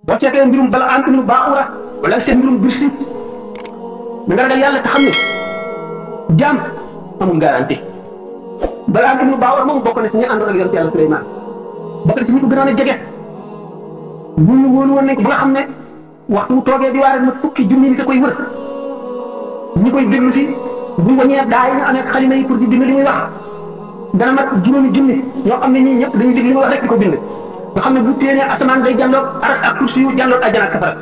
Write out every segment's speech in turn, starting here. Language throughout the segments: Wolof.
boo seetee mbirum bala am ibnu Baura wala nga seet mbirum Birsi na nga ragal yàlla te xam ne jaam amul garanti. bala am ibnu Baura moom bokk na ci ñi àndoon ak yonent yàlla Suleymaan bokk na ci ñi ko gënoon a jege ñu wóolu woon nañ ko ba nga xam ne waxtu mu toogee di waare na fukki junni nit a koy wër ñi koy déglu si bu wañee daa yi ñu amee xalima yi pour di bind li muy wax dana mat juróomi junni ñoo xam ne ñii ñëpp dañuy dégg li muy wax rek di ko bind nga xam ne bu téenee asamaan day jàlloog aras ak kursi yu jàlloog àjjana ak safara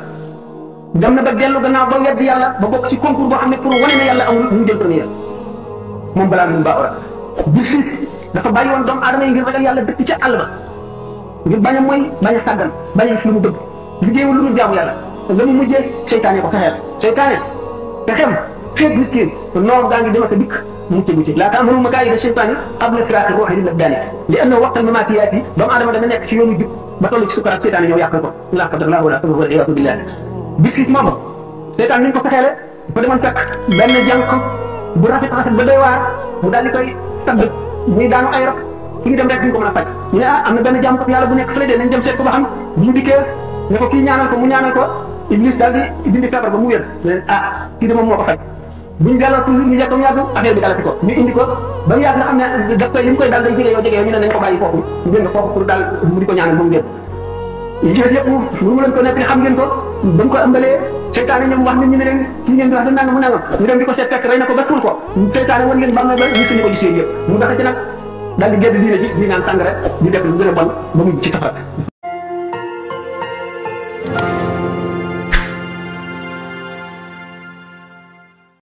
dem na ba dellu gannaaw ba wedd yàlla ba bokk ci concours boo xam ne pour wane ne yàlla amul ñu jël premier moom balaa min Baura bi si dafa bàyyi woon doomu aadama yi ngir ragal yàlla dëkk ca àll ba ngir bañ a mooy bañ a sàggan bañ a gis lu mu bëgg liggéeyul lu mu jaamu yàlla te la mu mujjee seytaane ko fexeel seytaane fexeem feeg nit ki noor daa ngi dem ak a dikk mucc ci laa ta'muru makaayida seytaani qabla firaaqi ruuhi lil abdaani li annahu waqtal mamaatiyaati doomu aadama dana nekk ci yoonu jub ba toll ci sukaraat seytaane ñëw yàq ko laa qadarallaahu wa laa qadara wal iyaadu billaah bis it moom seytaan niñ ko fexeele dafa demoon fekk benn jànq bu rafet ba doy waar mu daal di koy tagg muy daanu ay rab fi ñu dem rek duñ ko mën a faj ñu ne am na benn jàmm yàlla bu nekk fële de nañ dem seet ko ba xam bu ñu dikkee ne ko kii ñaanal ko mu ñaanal ko Iblis daal di dindi feebar ba mu wér leen kii de moom moo ko faj bu ñu delloo toujours ñu jekk mu yàgg affaire bi dalati ko ñu indi ko ba mu yàgg nga xam ne daf koy li mu koy daal day jege yow ñu ne nañ ko bàyyi foofu ñu génn foofu pour daal mu di ko ñaanal ba mu wér yi ci yëpp lu mu leen ko nekk ni xam ngeen ko ba mu ko ëmbalee seytaane ñoom wax nit ñi ne leen kii ngeen di wax da nang mu nangam ñu dem di ko seet fekk rey na ko ba suul ko seytaane wan leen bam na ba gisuñu ko gisee yëpp mu dafa ci nag daal di gedd diine ji di naan sàngara di def lu gën a bon ba mu ci safara